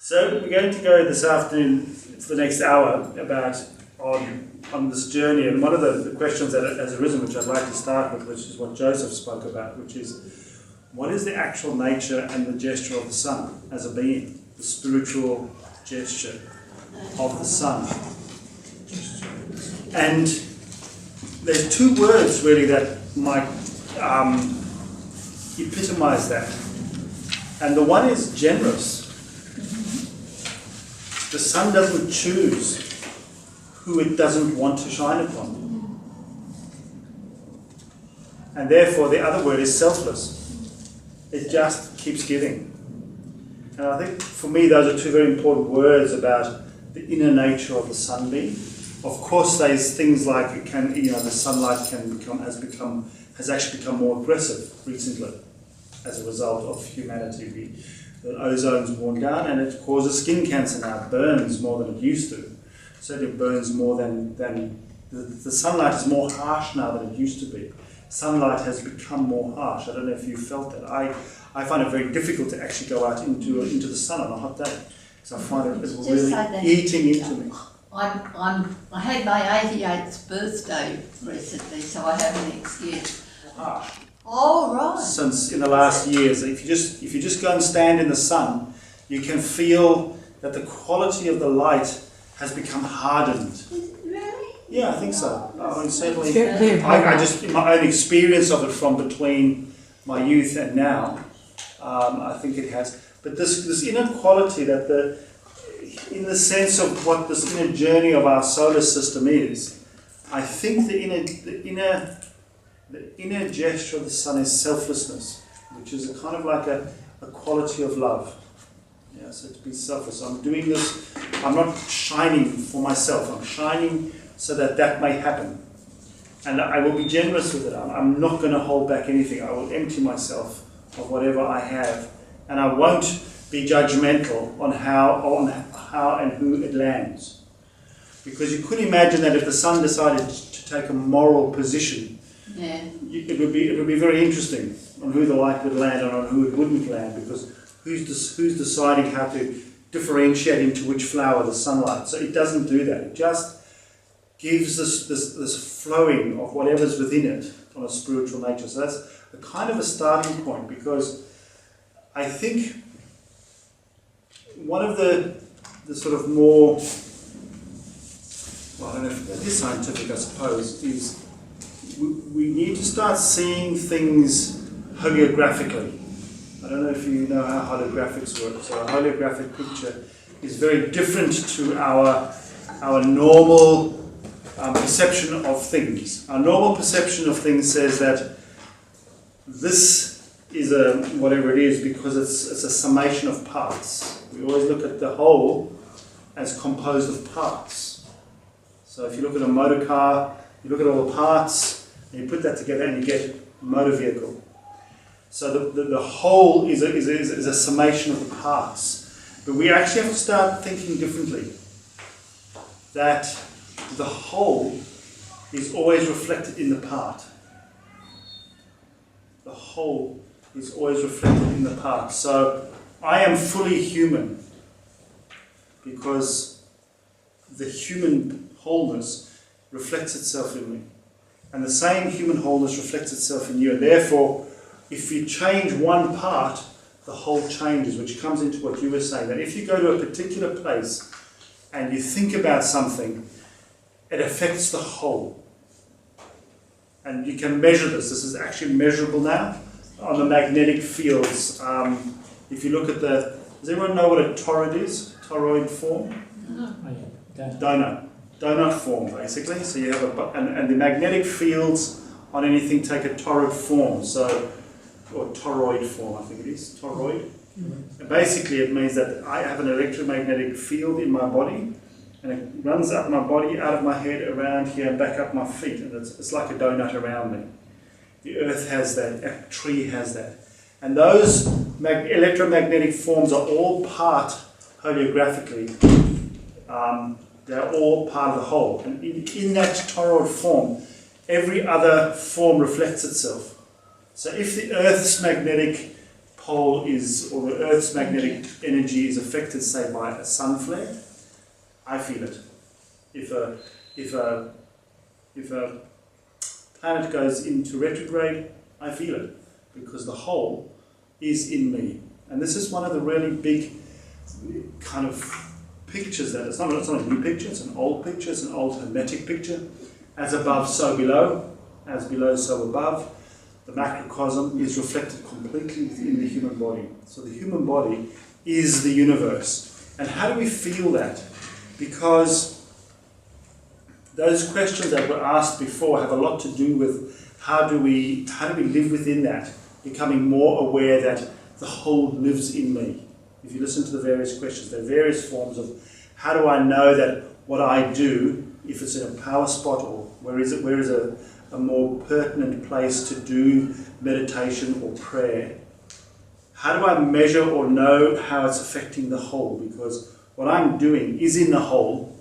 So we're going to go this afternoon for the next hour on this journey, and one of the questions that has arisen, which I'd like to start with, which is what Joseph spoke about, which is, what is the actual nature and the gesture of the sun as a being, the spiritual gesture of the sun? And there's two words really that might epitomize that, and the one is generous. The sun doesn't choose who it doesn't want to shine upon. And therefore the other word is selfless. It just keeps giving. And I think for me those are two very important words about the inner nature of the sunbeam. Of course there's things like it can, the sunlight has actually become more aggressive recently as a result of humanity. The ozone's worn down and it causes skin cancer now. It burns more than it used to. Certainly burns more than the sunlight is more harsh now than it used to be. Sunlight has become more harsh. I don't know if you felt that. I find it very difficult to actually go out into the sun on a hot day. So I find it really eating into me. I had my 88th birthday recently, so I have an excuse. Oh, right. Since in the last years, if you just go and stand in the sun, you can feel that the quality of the light has become hardened. Really? Yeah, I think so. I mean, certainly, I just in my own experience of it from between my youth and now, I think it has. But this inner quality that in the sense of what this inner journey of our solar system is, I think the inner gesture of the sun is selflessness, which is a kind of like a quality of love. Yeah, so to be selfless. I'm doing this, I'm not shining for myself, I'm shining so that may happen. And I will be generous with it. I'm not going to hold back anything. I will empty myself of whatever I have, and I won't be judgmental on how and who it lands. Because you could imagine that if the sun decided to take a moral position, yeah, it would be very interesting on who the light would land and on who it wouldn't land, because who's deciding how to differentiate into which flower the sunlight. So it doesn't do that. It just gives this flowing of whatever's within it on a spiritual nature. So that's a kind of a starting point, because I think one of the sort of more, well, I don't know if that is scientific, I suppose, is we need to start seeing things holographically. I don't know if you know how holographics work. So a holographic picture is very different to our normal perception of things. Our normal perception of things says that this is whatever it is because it's a summation of parts. We always look at the whole as composed of parts. So if you look at a motor car, you look at all the parts, and you put that together and you get a motor vehicle. So the whole is a summation of the parts. But we actually have to start thinking differently. That the whole is always reflected in the part. The whole is always reflected in the part. So I am fully human because the human wholeness reflects itself in me. And the same human wholeness reflects itself in you. And therefore, if you change one part, the whole changes, which comes into what you were saying, that if you go to a particular place and you think about something, it affects the whole. And you can measure this. This is actually measurable now on the magnetic fields. If you look at does everyone know what a toroid is? Toroid form? No. Donut form, basically. So you have and the magnetic fields on anything take a toroid form. Or toroid form, I think it is. Toroid. And basically it means that I have an electromagnetic field in my body, and it runs up my body, out of my head, around here, and back up my feet. And it's like a donut around me. The earth has that, a tree has that. And those electromagnetic forms are all part, holographically, they're all part of the whole. And in that toroid form, every other form reflects itself. So if the Earth's magnetic pole is, or the Earth's magnetic energy is affected, say, by a sun flare, I feel it. If a planet goes into retrograde, I feel it, because the whole is in me. And this is one of the really big kind of pictures that, it's not a new picture, it's an old picture, it's an old Hermetic picture. As above, so below, as below, so above. The macrocosm is reflected completely within the human body. So the human body is the universe. And how do we feel that? Because those questions that were asked before have a lot to do with how do we live within that, becoming more aware that the whole lives in me. If you listen to the various questions, there are various forms of how do I know that what I do, if it's in a power spot, or where is a more pertinent place to do meditation or prayer, how do I measure or know how it's affecting the whole? Because what I'm doing is in the whole,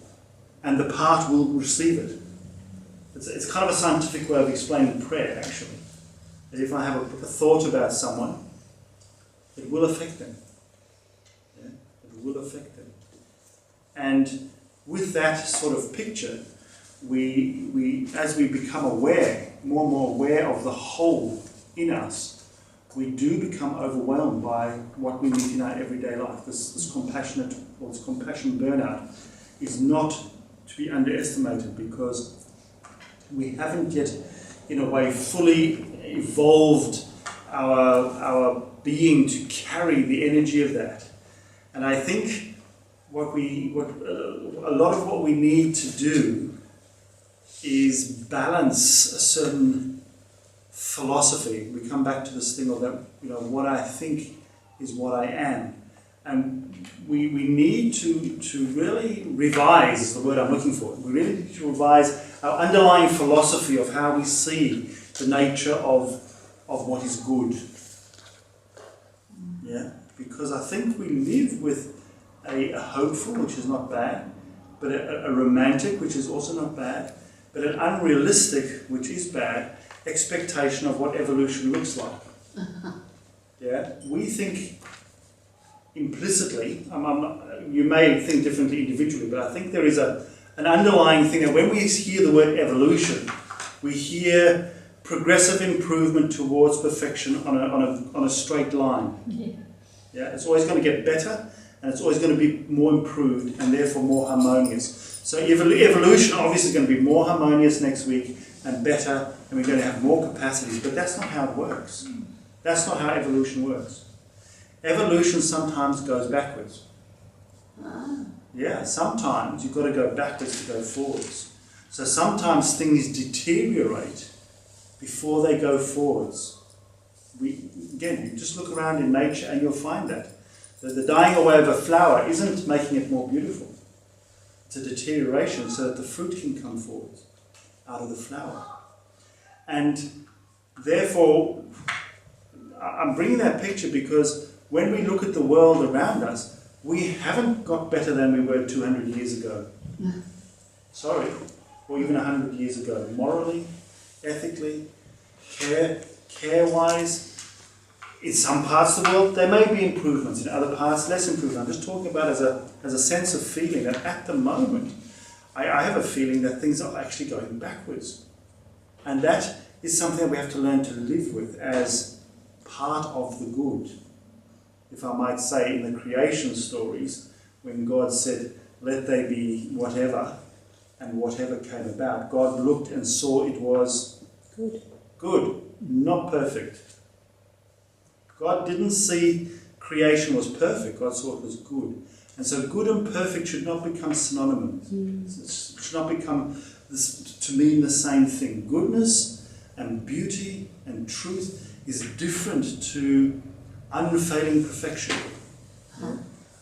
and the part will receive it. It's kind of a scientific way of explaining prayer, actually. That if I have a thought about someone, it will affect them. Yeah? It will affect them. And with that sort of picture, we as we become aware, more and more aware of the whole in us, we do become overwhelmed by what we meet in our everyday life. This compassion burnout is not to be underestimated, because we haven't yet, in a way, fully evolved our being to carry the energy of that. And I think a lot of what we need to do is balance a certain philosophy. We come back to this thing of that, what I think is what I am. And we need to really revise, is the word I'm looking for. We really need to revise our underlying philosophy of how we see the nature of what is good. Yeah? Because I think we live with a hopeful, which is not bad, but a romantic, which is also not bad, but an unrealistic, which is bad, expectation of what evolution looks like. Yeah? We think implicitly, you may think differently individually, but I think there is an underlying thing that when we hear the word evolution, we hear progressive improvement towards perfection on a straight line. Yeah, it's always going to get better, and it's always going to be more improved, and therefore more harmonious. So evolution obviously is going to be more harmonious next week, and better, and we're going to have more capacities, but that's not how it works. That's not how evolution works. Evolution sometimes goes backwards. Yeah, sometimes you've got to go backwards to go forwards. So sometimes things deteriorate before they go forwards. Again, you just look around in nature and you'll find that. The dying away of a flower isn't making it more beautiful. It's a deterioration so that the fruit can come forward out of the flower. And therefore, I'm bringing that picture because when we look at the world around us, we haven't got better than we were 200 years ago. Sorry, or even 100 years ago. Morally, ethically, care-wise. In some parts of the world, there may be improvements. In other parts, less improvement. I'm just talking about as a sense of feeling that at the moment, I have a feeling that things are actually going backwards. And that is something that we have to learn to live with as part of the good. If I might say, in the creation stories, when God said, let there be whatever, and whatever came about, God looked and saw it was good, not perfect. God didn't see creation was perfect, God saw it was good. And so good and perfect should not become synonymous. It should not become to mean the same thing. Goodness and beauty and truth is different to unfailing perfection.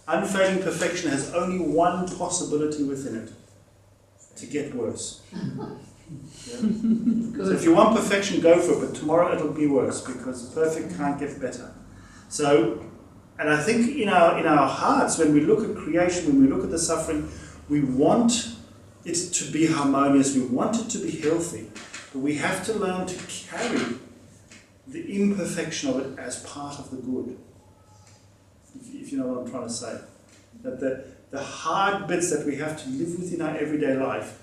Unfailing perfection has only one possibility within it: to get worse. Yeah. So if you want perfection, go for it, but tomorrow it'll be worse because perfect can't get better. So, and I think in our hearts, when we look at creation, when we look at the suffering, we want it to be harmonious, we want it to be healthy, but we have to learn to carry the imperfection of it as part of the good. if you know what I'm trying to say. That the hard bits that we have to live with in our everyday life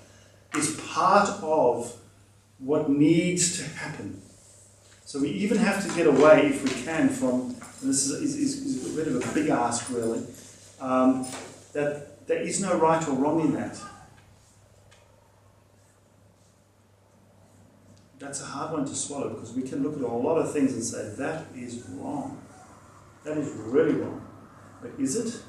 is part of what needs to happen. So we even have to get away, if we can, from, and this is a bit of a big ask really, that there is no right or wrong in that. That's a hard one to swallow, because we can look at a lot of things and say, that is wrong. That is really wrong. But is it?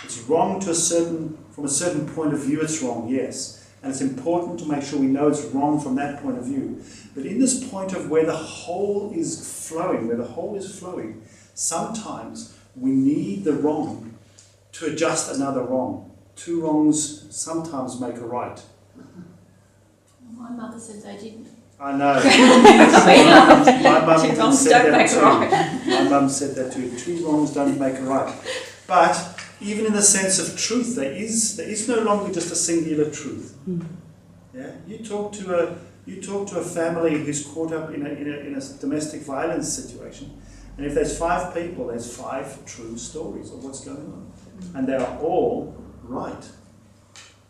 It's wrong from a certain point of view, it's wrong, yes. And it's important to make sure we know it's wrong from that point of view. But in this point of where the whole is flowing, sometimes we need the wrong to adjust another wrong. Two wrongs sometimes make a right. My mother said they didn't. I know. My mum said that too. My mum said that too. Two wrongs don't make a right. But even in the sense of truth, there is no longer just a singular truth. Yeah, you talk to a family who's caught up in a domestic violence situation, and if there's 5 people, there's 5 true stories of what's going on, and they are all right.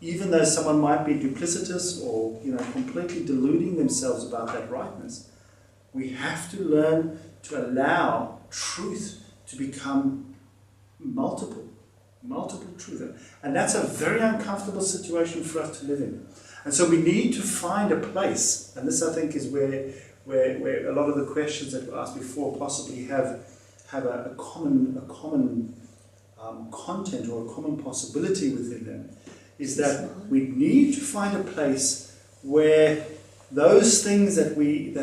Even though someone might be duplicitous or completely deluding themselves about that rightness, we have to learn to allow truth to become multiple truth. And that's a very uncomfortable situation for us to live in. And so we need to find a place, and this I think is where a lot of the questions that were asked before possibly have a common content or a common possibility within them, is that we need to find a place where those things that we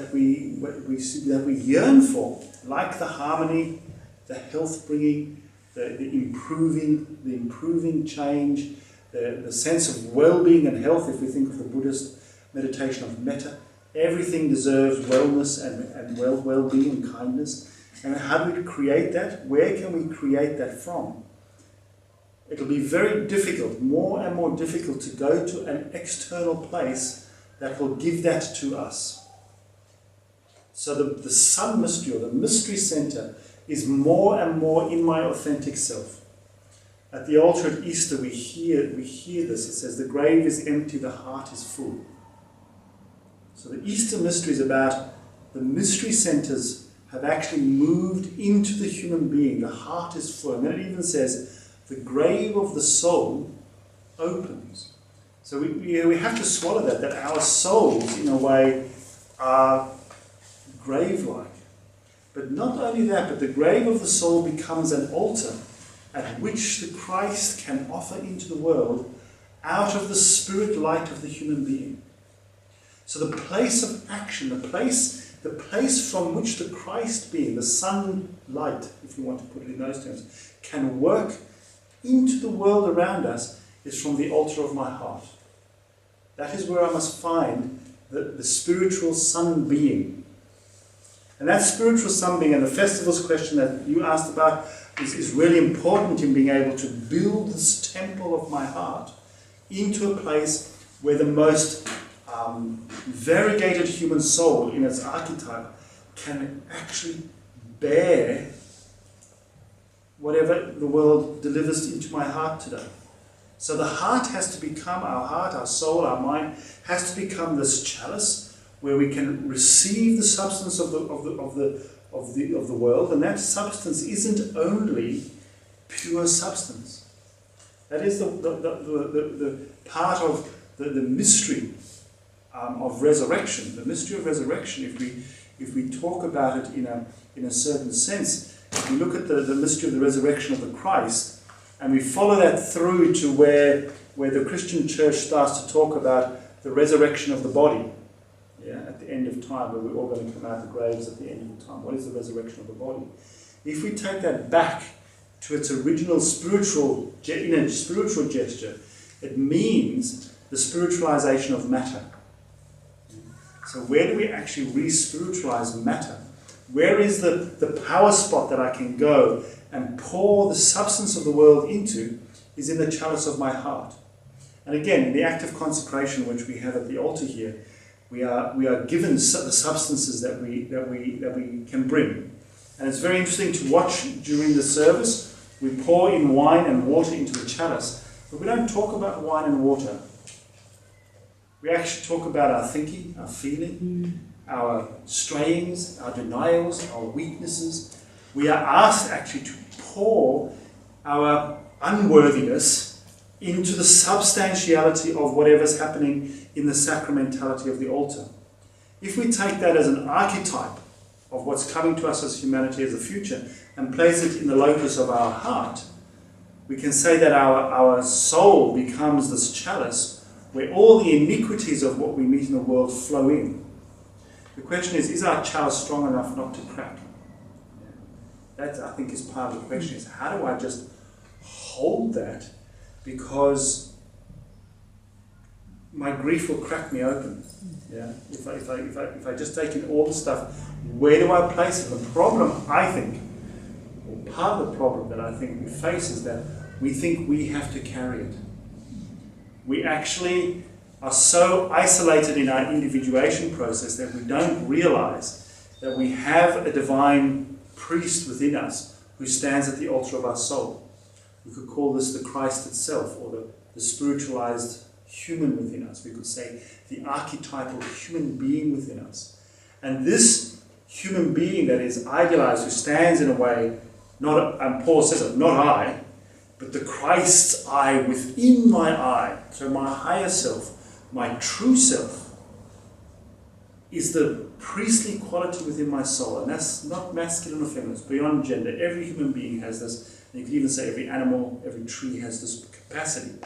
yearn for, like the harmony, the health bringing, the improving change, the sense of well-being and health, if we think of the Buddhist meditation of metta, everything deserves wellness and well-being and kindness. And how do we create that? Where can we create that from? It'll be very difficult, more and more difficult, to go to an external place that will give that to us. So the Sun mystery, or the mystery center, is more and more in my authentic self. At the altar at Easter, we hear this. It says, the grave is empty, the heart is full. So the Easter mystery is about the mystery centers have actually moved into the human being. The heart is full. And then it even says, the grave of the soul opens. So we have to swallow that our souls, in a way, are grave-like. But not only that, but the grave of the soul becomes an altar at which the Christ can offer into the world out of the spirit light of the human being. So the place of action, the place from which the Christ being, the sunlight, if you want to put it in those terms, can work into the world around us, is from the altar of my heart. That is where I must find the spiritual sun being. And that spiritual sun being, and the festivals question that you asked about, is really important in being able to build this temple of my heart into a place where the most variegated human soul in its archetype can actually bear whatever the world delivers into my heart today. So the heart has to become, our heart, our soul, our mind, has to become this chalice where we can receive the substance of the world, and that substance isn't only pure substance. That is the part of the mystery of resurrection. The mystery of resurrection, if we talk about it in a certain sense, if we look at the mystery of the resurrection of the Christ, and we follow that through to where the Christian church starts to talk about the resurrection of the body, at the end of time, where we're all going to come out of the graves at the end of time. What is the resurrection of the body? If we take that back to its original spiritual gesture, it means the spiritualization of matter. So where do we actually re-spiritualize matter? Where is the power spot that I can go and pour the substance of the world into? Is in the chalice of my heart. And again, in the act of consecration which we have at the altar here, we are given the substances that we can bring. And it's very interesting to watch during the service We pour in wine and water into the chalice, but we don't talk about wine and water. We actually talk about our thinking, our feeling, our strayings, our denials, our weaknesses. We are asked actually to pour our unworthiness into the substantiality of whatever's happening in the sacramentality of the altar. If we take that as an archetype of what's coming to us as humanity as a future and place it in the locus of our heart, we can say that our soul becomes this chalice where all the iniquities of what we meet in the world flow in. The question is our chalice strong enough not to crack? That, I think, is part of the question, is how do I just hold that, because my grief will crack me open. Yeah? If I just take in all the stuff, where do I place it? The problem, I think, or part of the problem that I think we face, is that we think we have to carry it. We actually are so isolated in our individuation process that we don't realize that we have a divine priest within us who stands at the altar of our soul. We could call this the Christ itself, or the spiritualized human within us. We could say the archetypal human being within us. And this human being that is idealized, who stands in a way, and Paul says it, not I, but the Christ's I within my I. So my higher self, my true self, is the priestly quality within my soul. And that's not masculine or feminine, it's beyond gender. Every human being has this. And you could even say every animal, every tree has this capacity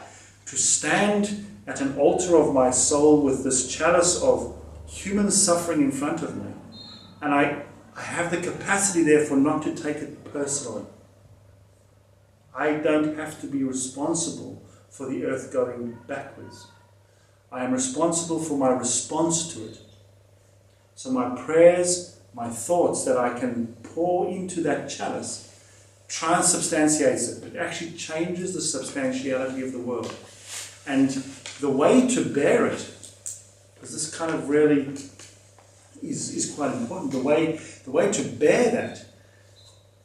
to stand at an altar of my soul with this chalice of human suffering in front of me. And I have the capacity, therefore, not to take it personally. I don't have to be responsible for the earth going backwards. I am responsible for my response to it. So my prayers, my thoughts that I can pour into that chalice transubstantiates it. It actually changes the substantiality of the world. And the way to bear it, because this kind of really is quite important, the way to bear that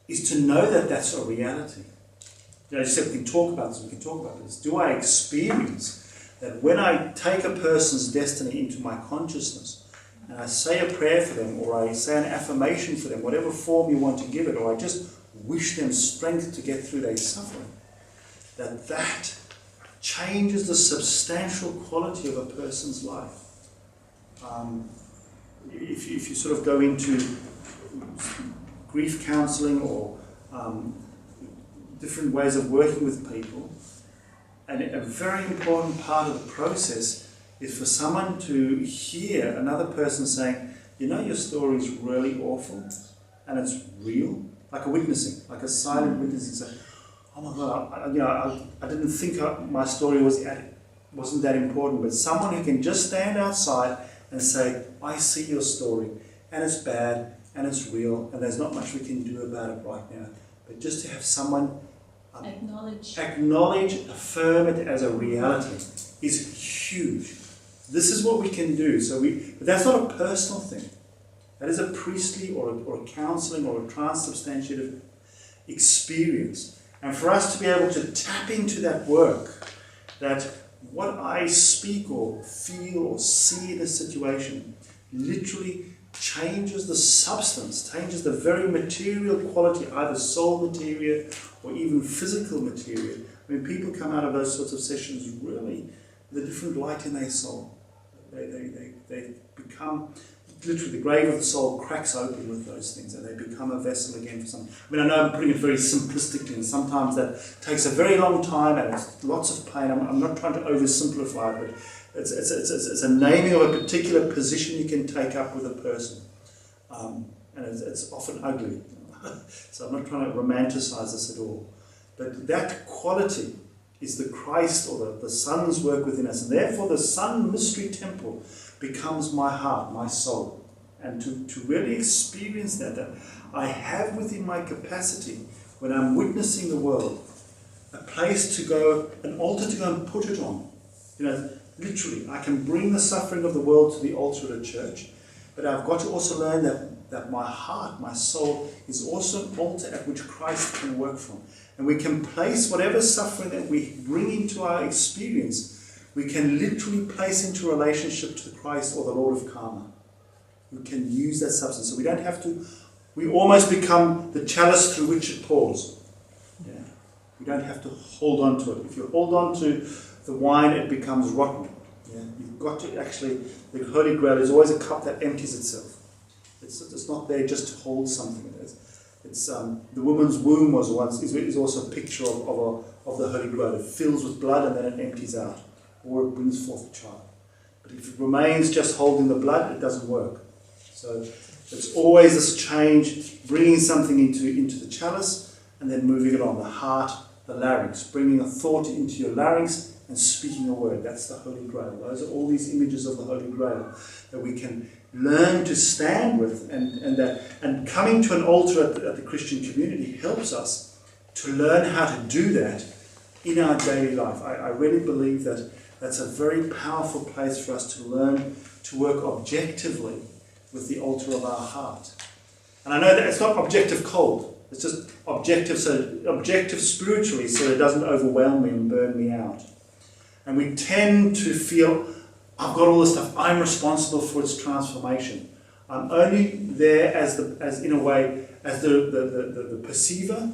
is to know that that's a reality. You know, you said we can talk about this. Do I experience that when I take a person's destiny into my consciousnly and I say a prayer for them, or I say an affirmation for them, whatever form you want to give it, or I just wish them strength to get through their suffering, that changes the substantial quality of a person's life. If you sort of go into grief counseling or different ways of working with people, and a very important part of the process is for someone to hear another person saying, you know, your story is really awful and it's real, like a witnessing, like a silent witnessing, saying, oh my God, I didn't think my story wasn't that important, but someone who can just stand outside and say, I see your story and it's bad and it's real and there's not much we can do about it right now. But just to have someone acknowledge, affirm it as a reality is huge. This is what we can do. But that's not a personal thing. That is a priestly or a counseling or a transubstantiative experience. And for us to be able to tap into that work, that what I speak or feel or see in a situation literally changes the substance, changes the very material quality, either soul material or even physical material. I mean, people come out of those sorts of sessions really with a different light in their soul. They become, literally the grave of the soul cracks open with those things and they become a vessel again for something. I mean, I know I'm putting it very simplistically, and sometimes that takes a very long time and it's lots of pain. I'm not trying to oversimplify it, but it's a naming of a particular position you can take up with a person. And it's often ugly. So I'm not trying to romanticize this at all. But that quality is the Christ or the Son's work within us. And therefore the Son Mystery Temple becomes my heart, my soul. And to really experience that I have within my capacity, when I'm witnessing the world, a place to go, an altar to go and put it on. You know, literally, I can bring the suffering of the world to the altar of the church, but I've got to also learn that that my heart, my soul, is also an altar at which Christ can work from. And we can place whatever suffering that we bring into our experience, we can literally place into relationship to Christ or the Lord of Karma. We can use that substance. So we don't have to, we almost become the chalice through which it pours. Yeah. You don't have to hold on to it. If you hold on to the wine, it becomes rotten. Yeah. You've got to actually, the Holy Grail is always a cup that empties itself. It's not there just to hold something. It's the woman's womb is also a picture of the Holy Grail. It fills with blood and then it empties out, or it brings forth a child. But if it remains just holding the blood, it doesn't work. So it's always this change, bringing something into the chalice and then moving it on, the heart, the larynx, bringing a thought into your larynx and speaking a word. That's the Holy Grail. Those are all these images of the Holy Grail that we can learn to stand with, and coming to an altar at the Christian community helps us to learn how to do that in our daily life. I really believe that that's a very powerful place for us to learn to work objectively with the altar of our heart. And I know that it's not objective cold, it's just objective spiritually, so it doesn't overwhelm me and burn me out. And we tend to feel, I've got all this stuff, I'm responsible for its transformation. I'm only there as the perceiver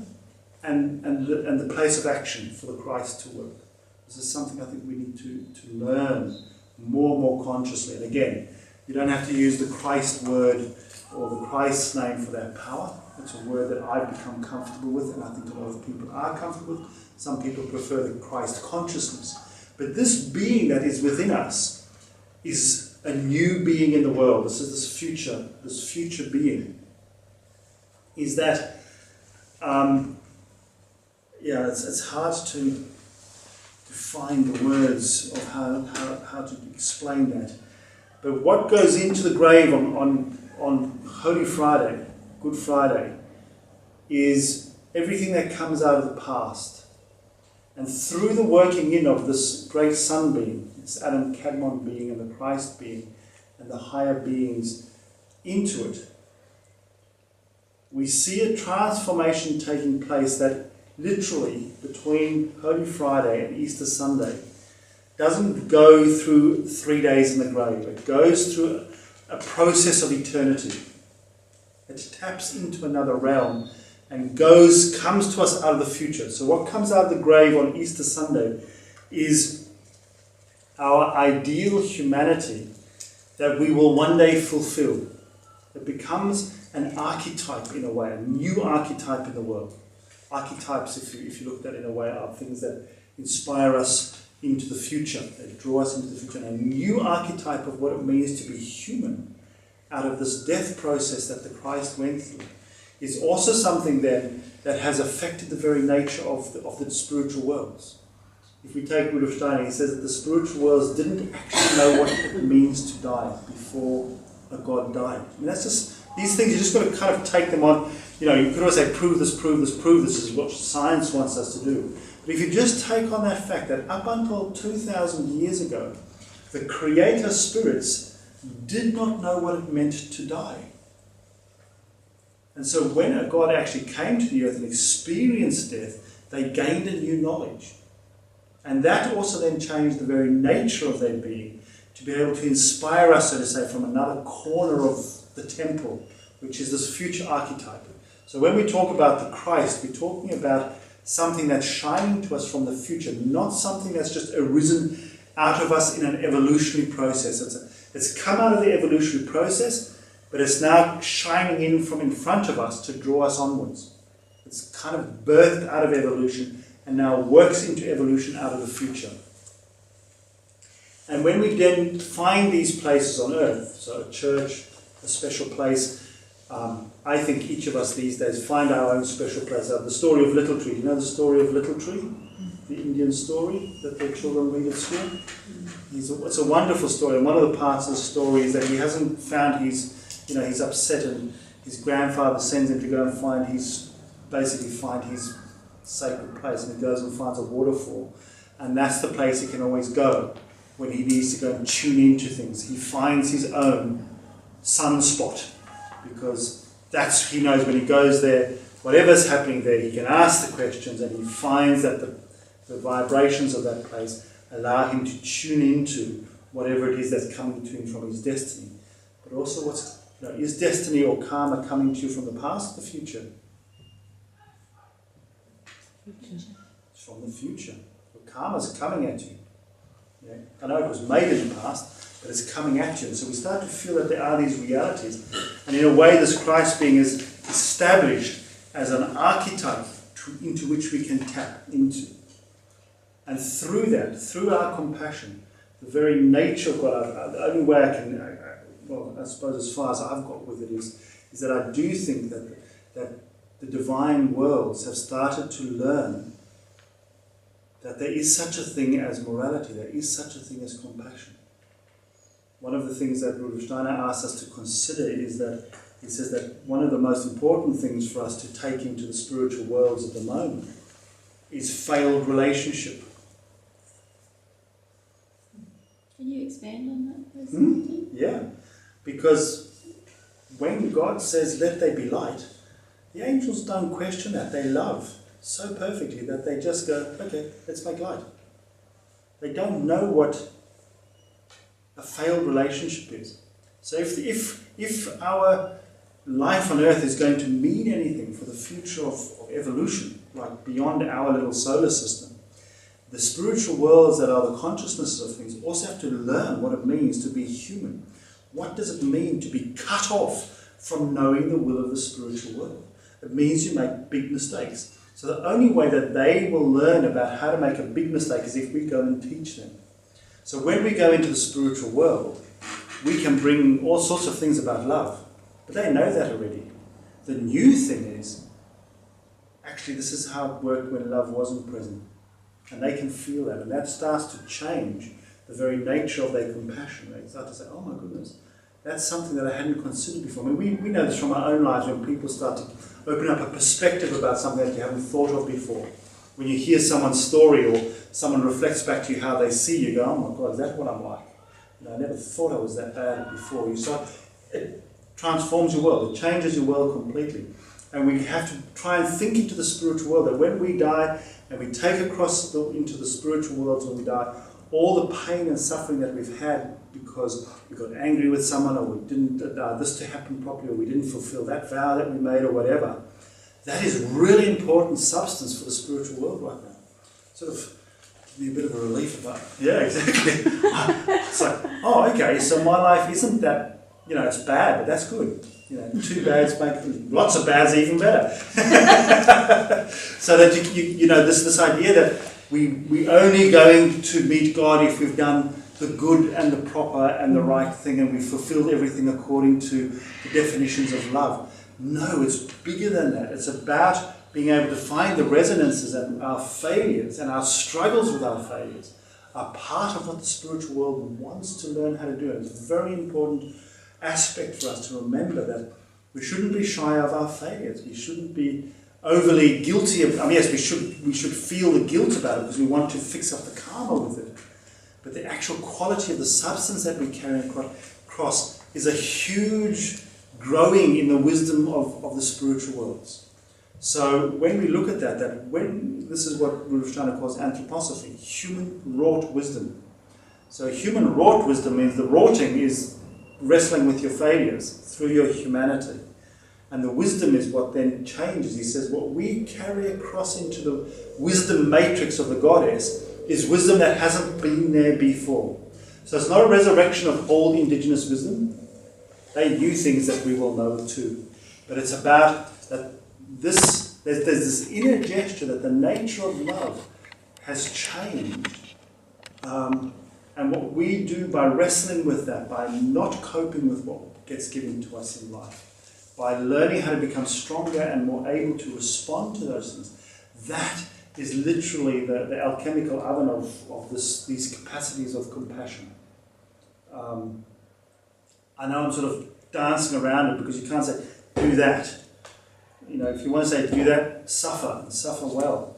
and the place of action for the Christ to work. This is something I think we need to learn more and more consciously. And again, you don't have to use the Christ word or the Christ's name for that power. It's a word that I've become comfortable with, and I think a lot of people are comfortable with. Some people prefer the Christ consciousness. But this being that is within us is a new being in the world. This future being. Is that, it's hard to find the words of how to explain that. But what goes into the grave on Holy Friday, Good Friday, is everything that comes out of the past. And through the working in of this great sunbeam, this Adam Kadmon being and the Christ being and the higher beings into it, we see a transformation taking place that literally between Holy Friday and Easter Sunday doesn't go through 3 days in the grave. It goes through a process of eternity. It taps into another realm and comes to us out of the future. So what comes out of the grave on Easter Sunday is our ideal humanity that we will one day fulfill. It becomes an archetype in a way, a new archetype in the world. Archetypes, if you look at it in a way, are things that inspire us into the future. They draw us into the future. And a new archetype of what it means to be human out of this death process that the Christ went through is also something then that has affected the very nature of the spiritual worlds. If we take Rudolf Steiner, he says that the spiritual worlds didn't actually know what it means to die before a God died. I mean, that's just, these things, you just got to kind of take them on. You could always say, prove this is what science wants us to do. But if you just take on that fact that up until 2,000 years ago, the creator spirits did not know what it meant to die. And so when a God actually came to the earth and experienced death, they gained a new knowledge. And that also then changed the very nature of their being, to be able to inspire us, so to say, from another corner of the temple, which is this future archetype. So when we talk about the Christ, we're talking about something that's shining to us from the future, not something that's just arisen out of us in an evolutionary process. It's come out of the evolutionary process, but it's now shining in from in front of us to draw us onwards. It's kind of birthed out of evolution and now works into evolution out of the future. And when we then find these places on earth, so a church, a special place, I think each of us these days find our own special place. The story of Little Tree. You know the story of Little Tree? The Indian story that their children read at school? It's a wonderful story. And one of the parts of the story is that he hasn't found he's upset, and his grandfather sends him to go and find his sacred place, and he goes and finds a waterfall. And that's the place he can always go when he needs to go and tune into things. He finds his own sunspot, because he knows when he goes there, whatever's happening there, he can ask the questions, and he finds that the vibrations of that place allow him to tune into whatever it is that's coming to him from his destiny. But also, is destiny or karma coming to you from the past or the future? It's from the future. Karma's coming at you. Yeah? I know it was made in the past, but it's coming at you. And so we start to feel that there are these realities. And in a way, this Christ being is established as an archetype into which we can tap into. And through that, through our compassion, the very nature of God, the only way I can, I suppose as far as I've got with it is that I do think that the divine worlds have started to learn that there is such a thing as morality, there is such a thing as compassion. One of the things that Rudolf Steiner asks us to consider is that he says that one of the most important things for us to take into the spiritual worlds at the moment is failed relationship. Can you expand on that? Yeah, because when God says, let there be light, the angels don't question that. They love so perfectly that they just go, okay, let's make light. They don't know what a failed relationship is. So if our life on earth is going to mean anything for the future of evolution, like beyond our little solar system, the spiritual worlds that are the consciousnesses of things also have to learn what it means to be human. What does it mean to be cut off from knowing the will of the spiritual world? It means you make big mistakes. So the only way that they will learn about how to make a big mistake is if we go and teach them. So when we go into the spiritual world, we can bring all sorts of things about love. But they know that already. The new thing is, actually this is how it worked when love wasn't present. And they can feel that. And that starts to change the very nature of their compassion. They start to say, oh my goodness, that's something that I hadn't considered before. I mean, we know this from our own lives when people start to open up a perspective about something that you haven't thought of before. When you hear someone's story or someone reflects back to you how they see you, go, oh my God, is that what I'm like? I never thought I was that bad before. It transforms your world. It changes your world completely. And we have to try and think into the spiritual world, that when we die and we take into the spiritual worlds when we die, all the pain and suffering that we've had because we got angry with someone, or we didn't allow this to happen properly, or we didn't fulfill that vow that we made, or whatever, that is really important substance for the spiritual world right now. Sort of give me a bit of a relief about it. Yeah, exactly. It's like, oh, okay, so my life isn't that, it's bad, but that's good. Two bads make lots of bads even better. So that this idea that we only going to meet God if we've done the good and the proper and the right thing, and we've fulfilled everything according to the definitions of love. No, it's bigger than that. It's about being able to find the resonances and our failures and our struggles with our failures are part of what the spiritual world wants to learn how to do. And it's a very important aspect for us to remember that we shouldn't be shy of our failures. We shouldn't be overly guilty of. Yes, we should feel the guilt about it because we want to fix up the karma with it. But the actual quality of the substance that we carry across is a huge growing in the wisdom of the spiritual worlds. So when we look at that this is what Rudolf Steiner calls anthroposophy, human wrought wisdom. So human wrought wisdom means the wroughting is wrestling with your failures through your humanity. And the wisdom is what then changes. He says what we carry across into the wisdom matrix of the goddess is wisdom that hasn't been there before. So it's not a resurrection of old indigenous wisdom. They knew things that we will know too. But it's about that there's this inner gesture that the nature of love has changed. And what we do by wrestling with that, by not coping with what gets given to us in life, by learning how to become stronger and more able to respond to those things, that is literally the alchemical oven of these capacities of compassion. I know I'm sort of dancing around it because you can't say, do that. If you want to say, do that, suffer, and suffer well.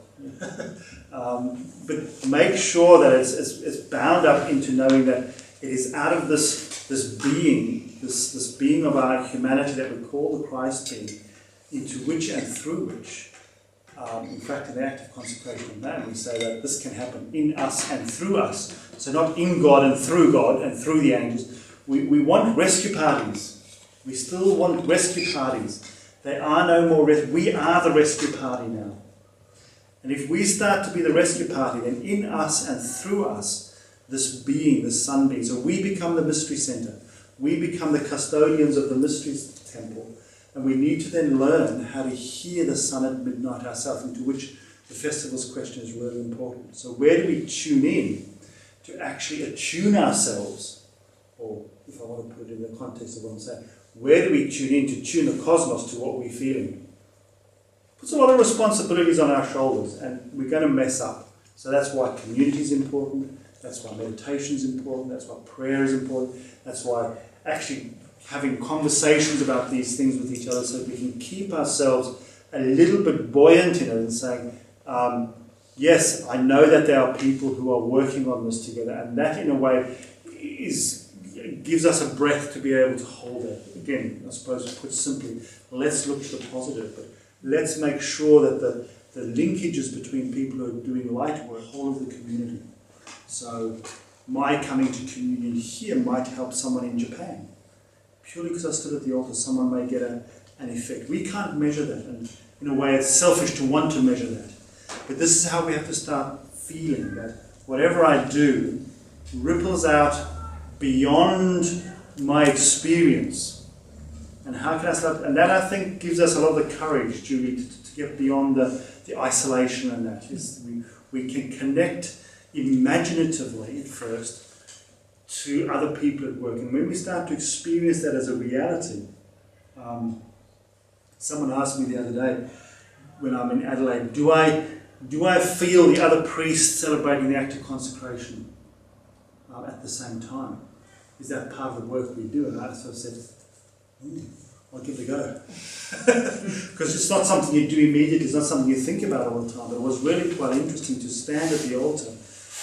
But make sure that it's bound up into knowing that it is out of this this being, this being of our humanity that we call the Christ being, into which and through which, in fact, in the act of consecration of man, we say that this can happen in us and through us. So not in God and through the angels. We want rescue parties. We still want rescue parties. They are no more we are the rescue party now. And if we start to be the rescue party, then in us and through us, this being, this sun being, so we become the mystery center. We become the custodians of the mystery temple. And we need to then learn how to hear the sun at midnight ourselves, into which the festival's question is really important. So where do we tune in to actually attune ourselves? Or if I want to put it in the context of what I'm saying, where do we tune in to tune the cosmos to what we're feeling? Puts a lot of responsibilities on our shoulders, and we're going to mess up. So that's why community is important. That's why meditation is important. That's why prayer is important. That's why actually having conversations about these things with each other, so we can keep ourselves a little bit buoyant in it and saying, yes, I know that there are people who are working on this together, and that in a way gives us a breath to be able to hold it. Again, I suppose put simply, let's look to the positive, but let's make sure that the linkages between people who are doing light work, whole of the community. So my coming to communion here might help someone in Japan. Purely because I stood at the altar, someone may get an effect. We can't measure that, and in a way it's selfish to want to measure that. But this is how we have to start feeling that whatever I do ripples out beyond my experience. And how can I start? And that, I think, gives us a lot of the courage, Julie, to get beyond the isolation, and that is we can connect imaginatively at first to other people at work. And when we start to experience that as a reality, someone asked me the other day when I'm in Adelaide, do I feel the other priests celebrating the act of consecration at the same time? Is that part of the work we do? And I sort of said, I'll give it a go. Because it's not something you do immediately, it's not something you think about all the time. But it was really quite interesting to stand at the altar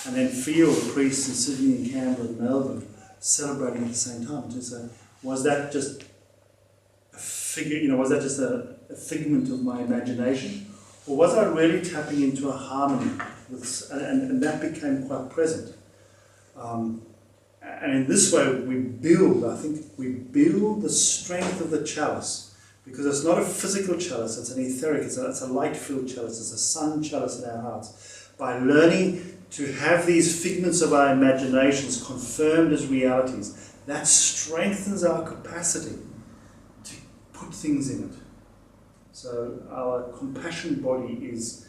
and then feel the priests in Sydney and Canberra and Melbourne celebrating at the same time. To say, was that just a figment of my imagination? Or was I really tapping into a harmony and that became quite present? And in this way we build the strength of the chalice, because it's not a physical chalice, it's an etheric, it's a light-filled chalice, it's a sun chalice in our hearts. By learning to have these figments of our imaginations confirmed as realities, that strengthens our capacity to put things in it. So our compassion body is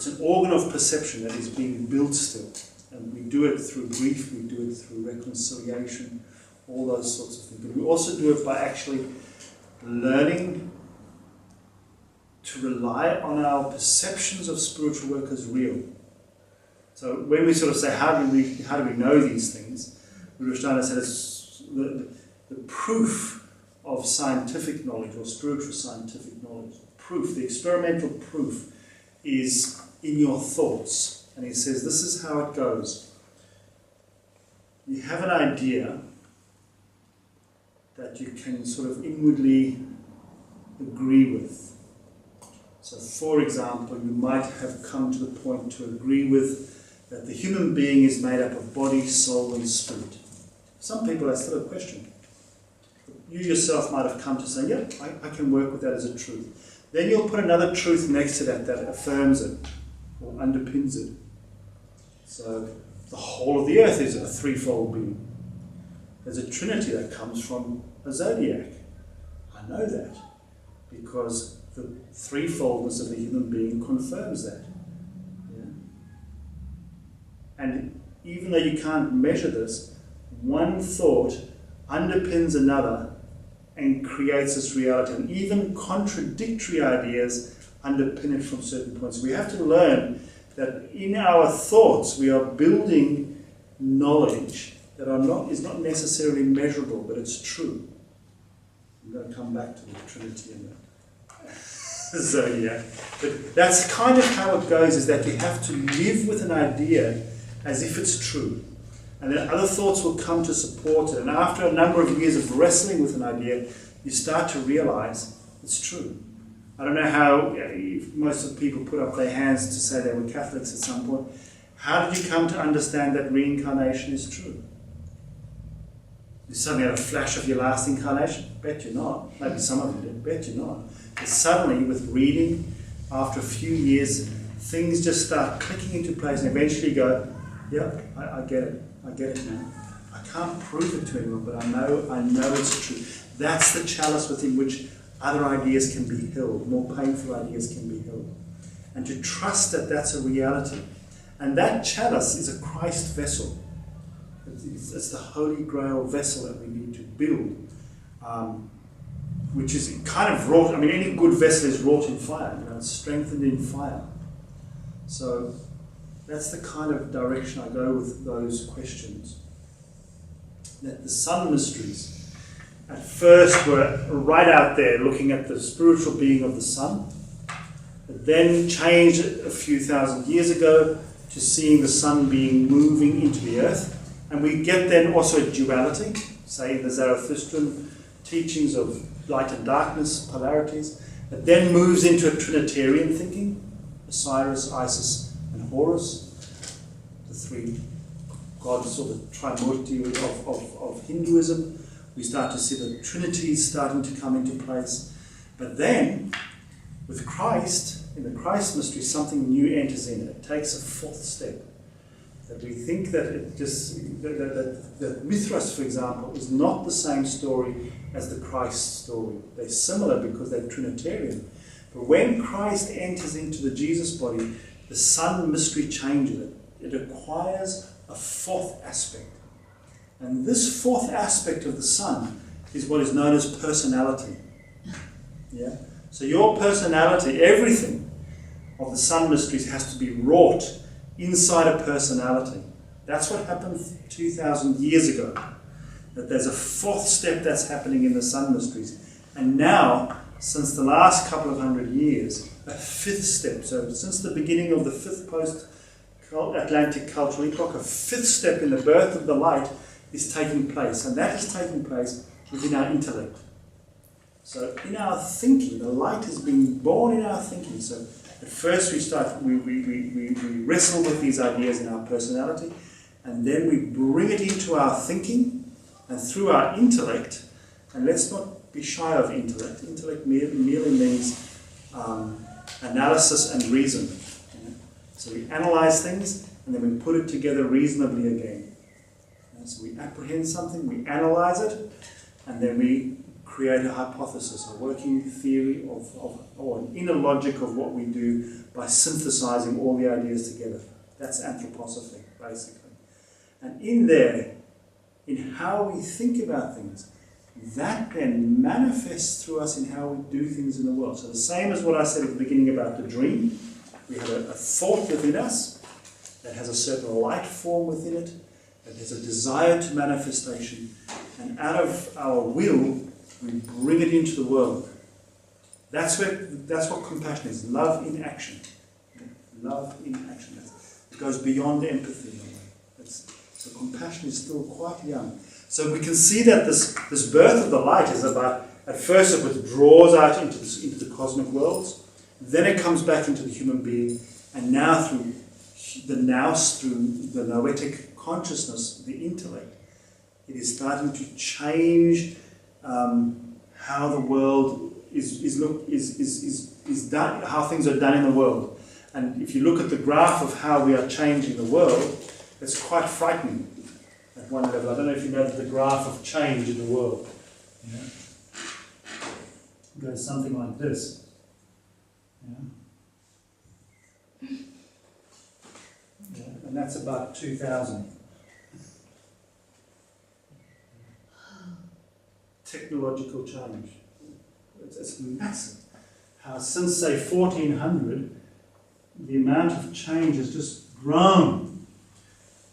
an organ of perception that is being built still. And we do it through grief, we do it through reconciliation, all those sorts of things. But we also do it by actually learning to rely on our perceptions of spiritual work as real. So when we sort of say, how do we know these things? Rushdana said it's the proof of scientific knowledge or spiritual scientific knowledge. Proof, the experimental proof, is in your thoughts. And he says, this is how it goes. You have an idea that you can sort of inwardly agree with. So, for example, you might have come to the point to agree with that the human being is made up of body, soul, and spirit. Some people, that's still a question. You yourself might have come to say, yeah, I can work with that as a truth. Then you'll put another truth next to that affirms it or underpins it. So the whole of the earth is a threefold being. There's a trinity that comes from a zodiac. I know that because the threefoldness of the human being confirms that. Yeah? And even though you can't measure this, one thought underpins another and creates this reality. And even contradictory ideas underpin it from certain points. We have to learn that in our thoughts we are building knowledge that is not necessarily measurable, but it's true. I'm going to come back to the Trinity and the Zodiac. But that's kind of how it goes, is that you have to live with an idea as if it's true. And then other thoughts will come to support it. And after a number of years of wrestling with an idea, you start to realize it's true. I don't know how most of the people put up their hands to say they were Catholics at some point. How did you come to understand that reincarnation is true? You suddenly had a flash of your last incarnation? Bet you're not. Maybe some of you did. Bet you're not. But suddenly, with reading, after a few years, things just start clicking into place, and eventually you go, yeah, I get it. I get it now. I can't prove it to anyone, but I know it's true. That's the chalice within which other ideas can be held, more painful ideas can be held. And to trust that that's a reality. And that chalice is a Christ vessel. It's the Holy Grail vessel that we need to build, which is kind of wrought. I mean, any good vessel is wrought in fire. It's strengthened in fire. So that's the kind of direction I go with those questions. That the sun mysteries at first were right out there, looking at the spiritual being of the sun. It then changed a few thousand years ago to seeing the sun being moving into the earth. And we get then also a duality, say in the Zarathustran teachings of light and darkness, polarities. It then moves into a Trinitarian thinking, Osiris, Isis, and Horus, the three gods, or the Trimurti of Hinduism. We start to see the Trinities starting to come into place. But then, with Christ, in the Christ mystery, something new enters in. It takes a fourth step. That we think that it just that Mithras, for example, is not the same story as the Christ story. They're similar because they're Trinitarian. But when Christ enters into the Jesus body, the sun mystery changes it. It acquires a fourth aspect. And this fourth aspect of the sun is what is known as personality. Yeah? So your personality, everything of the sun mysteries has to be wrought inside a personality. That's what happened 2,000 years ago. That there's a fourth step that's happening in the sun mysteries. And now, since the last couple of hundred years, a fifth step. So since the beginning of the fifth post-Atlantic cultural epoch, a fifth step in the birth of the light is taking place. And that is taking place within our intellect. So in our thinking, the light is being born in our thinking. So at first we wrestle with these ideas in our personality, and then we bring it into our thinking, and through our intellect, and let's not be shy of intellect. Intellect merely means analysis and reason. So we analyze things, and then we put it together reasonably again. So we apprehend something, we analyze it, and then we create a hypothesis, a working theory or an inner logic of what we do by synthesizing all the ideas together. That's anthroposophy, basically. And in there, in how we think about things, that then manifests through us in how we do things in the world. So the same as what I said at the beginning about the dream, we have a thought within us that has a certain light form within it, that has a desire to manifestation, and out of our will, we bring it into the world. That's what compassion is. Love in action. Love in action. It goes beyond empathy. So compassion is still quite young. So we can see that this birth of the light is about, at first it withdraws out into the cosmic worlds, then it comes back into the human being, and now through the noetic consciousness, the intellect, it is starting to change how the world is done, how things are done in the world. And if you look at the graph of how we are changing the world, it's quite frightening at one level. I don't know if you know the graph of change in the world. Yeah. It goes something like this. Yeah. Yeah. And that's about 2000. Technological change. It's massive. How since, say, 1400, the amount of change has just grown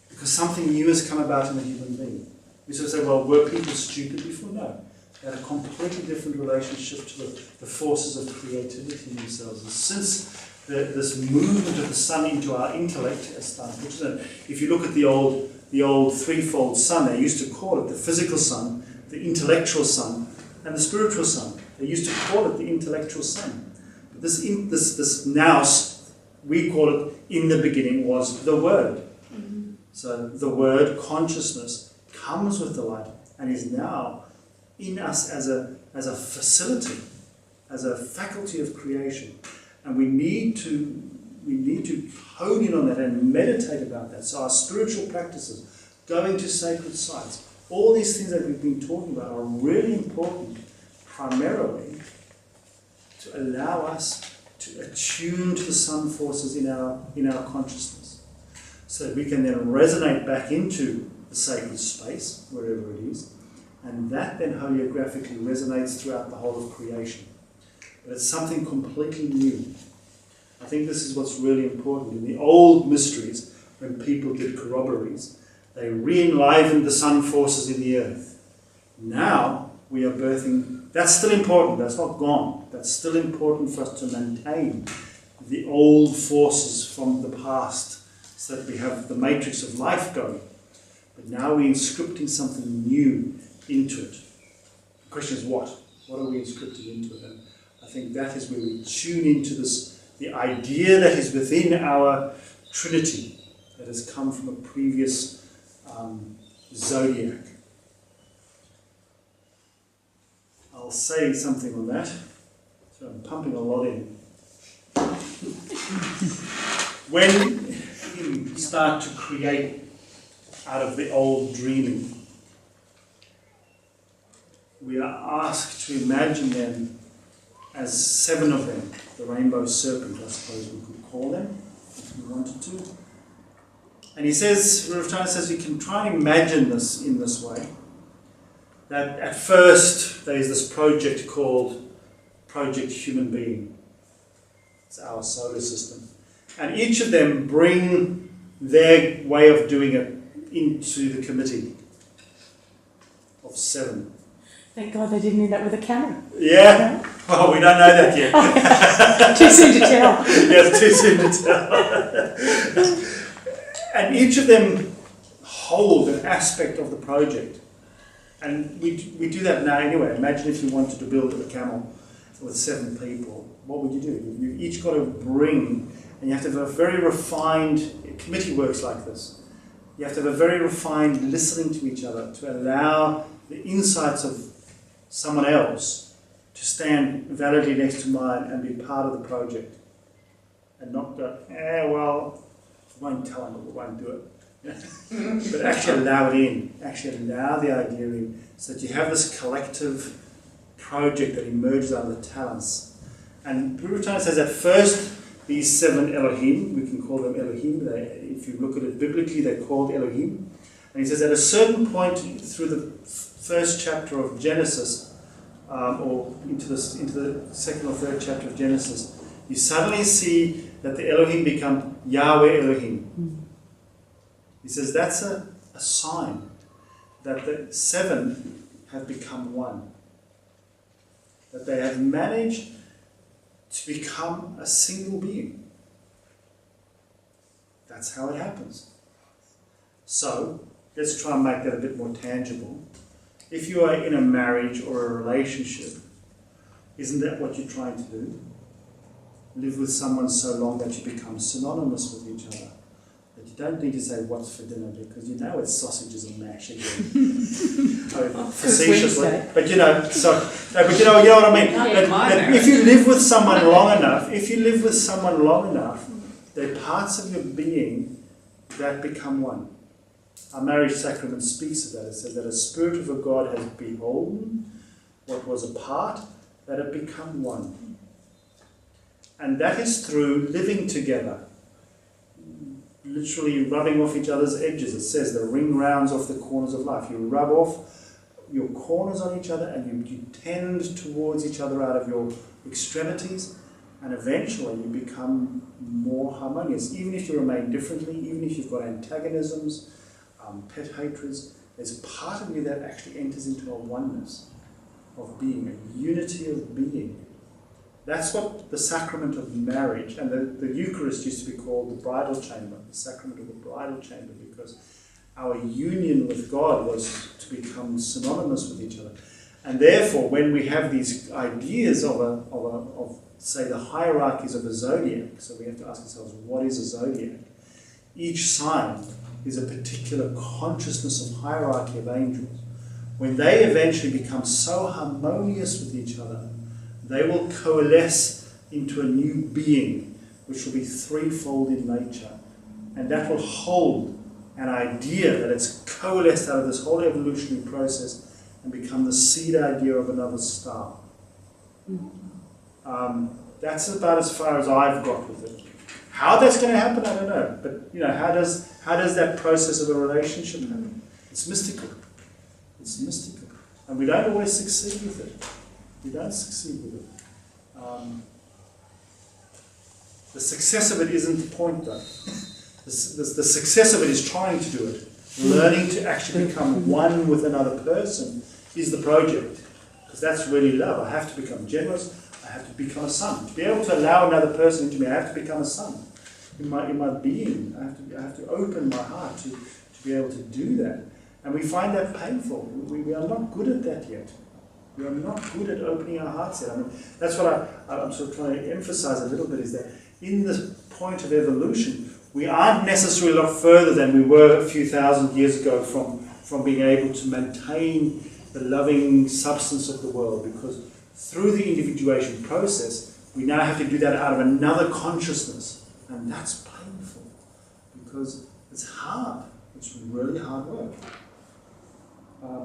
because something new has come about in the human being. We sort of say, well, were people stupid before? No. They had a completely different relationship to the forces of creativity in themselves. And since this movement of the sun into our intellect has started, if you look at the old the old threefold son. They used to call it the physical son, the intellectual son, and the spiritual son. They used to call it the intellectual son. But this nous, we call it in the beginning, was the Word. So the Word, consciousness, comes with the light and is now in us as a facility, as a faculty of creation. And we need to hone in on that and meditate about that. So our spiritual practices, going to sacred sites, all these things that we've been talking about are really important, primarily to allow us to attune to the sun forces in our consciousness, so that we can then resonate back into the sacred space, wherever it is, and that then holiographically resonates throughout the whole of creation. But it's something completely new. I think this is what's really important. In the old mysteries, when people did corroborees, they re-enlivened the sun forces in the earth. Now we are birthing, that's still important, that's not gone. That's still important for us to maintain the old forces from the past, so that we have the matrix of life going. But now we're inscripting something new into it. The question is what? What are we inscripting into it? And I think that is where we tune into this, the idea that is within our Trinity, that has come from a previous zodiac. I'll say something on that. So I'm pumping a lot in. When you start to create out of the old dreaming, we are asked to imagine them as 7 of them, the rainbow serpent, I suppose we could call them, if we wanted to. And he says, Rav Chana says, you can try and imagine this in this way, that at first there is this project called Project Human Being. It's our solar system. And each of them bring their way of doing it into the committee of 7. Thank God they didn't end up with a camel. Yeah? Well, we don't know that yet. Too soon to tell. Yes, too soon to tell. And each of them hold an aspect of the project. And we do that now anyway. Imagine if you wanted to build a camel with 7 people. What would you do? You've each got to bring, and you have to have a very refined, committee works like this. You have to have a very refined listening to each other to allow the insights of someone else to stand validly next to mine and be part of the project. And not go, well, we won't tell them, but we won't do it. But actually allow it in. Actually allow the idea in, so that you have this collective project that emerges out of the talents. And Rav Chana says at first, these 7 Elohim, we can call them Elohim, if you look at it biblically, they're called Elohim. And he says at a certain point through the first chapter of Genesis, or into the second or third chapter of Genesis, you suddenly see that the Elohim become Yahweh Elohim. He says that's a sign that the 7 have become one. That they have managed to become a single being. That's how it happens. So, let's try and make that a bit more tangible. If you are in a marriage or a relationship, isn't that what you're trying to do? Live with someone so long that you become synonymous with each other. That you don't need to say what's for dinner, because you know it's sausages and mash again. Facetiously. But you know what I mean? That if you live with someone long enough, there are parts of your being that become one. Our marriage sacrament speaks of that. It says that a spirit of a God has beholden what was apart, that it become one. And that is through living together. Literally rubbing off each other's edges. It says the ring rounds off the corners of life. You rub off your corners on each other, and you tend towards each other out of your extremities, and eventually you become more harmonious. Even if you remain differently, even if you've got antagonisms, pet hatreds, there's a part of you that actually enters into a oneness of being, a unity of being. That's what the sacrament of marriage, and the Eucharist used to be called the bridal chamber, the sacrament of the bridal chamber, because Our union with God was to become synonymous with each other. And therefore, when we have these ideas of say, the hierarchies of a zodiac, so we have to ask ourselves, what is a zodiac? Each sign is a particular consciousness of hierarchy of angels. When they eventually become so harmonious with each other, they will coalesce into a new being, which will be threefold in nature. And that will hold an idea that it's coalesced out of this whole evolutionary process and become the seed idea of another star. That's about as far as I've got with it. How that's going to happen, I don't know. But how does that process of a relationship happen? It's mystical. It's mystical, and we don't always succeed with it. We don't succeed with it. The success of it isn't the point, though. The success of it is trying to do it. Learning to actually become one with another person is the project, because that's really love. I have to become generous. I have to become a son. To be able to allow another person into me, I have to become a son. In my being, I have to open my heart to be able to do that. And we find that painful. We are not good at that yet. We are not good at opening our hearts yet. I mean, that's what I'm sort of trying to emphasize a little bit, is that in the point of evolution, we aren't necessarily a lot further than we were a few thousand years ago from being able to maintain the loving substance of the world, because through the individuation process, we now have to do that out of another consciousness. And that's painful, because it's hard. It's really hard work.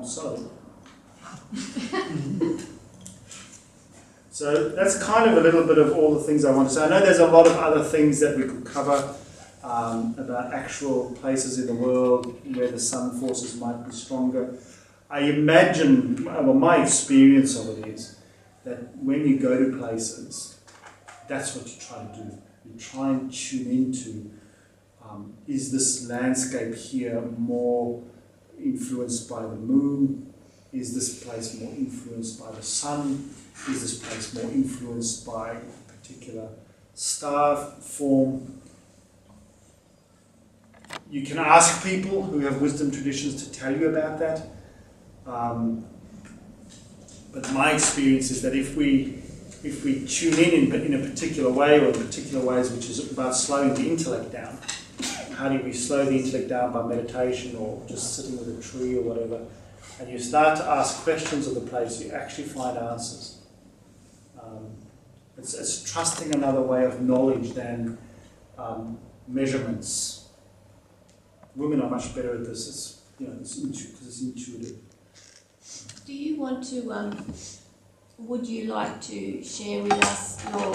Sorry. So that's kind of a little bit of all the things I want to say. I know there's a lot of other things that we could cover about actual places in the world where the sun forces might be stronger. I imagine, well, my experience of it is that when you go to places, that's what you try to do. You try and tune into, is this landscape here more influenced by the moon? Is this place more influenced by the sun? Is this place more influenced by a particular star form? You can ask people who have wisdom traditions to tell you about that. But my experience is that if we tune in a particular way, or in particular ways, which is about slowing the intellect down, how do we slow the intellect down? By meditation or just sitting with a tree or whatever, and you start to ask questions of the place, you actually find answers. It's trusting another way of knowledge than measurements. Women are much better at this. Because it's intuitive. Do you want to, would you like to share with us your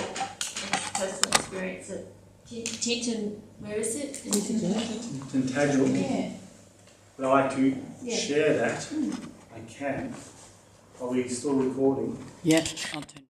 personal experience at Tinton, where is it? Tintagel. Yeah. Would I like to share that? I can. Are we still recording? Yeah.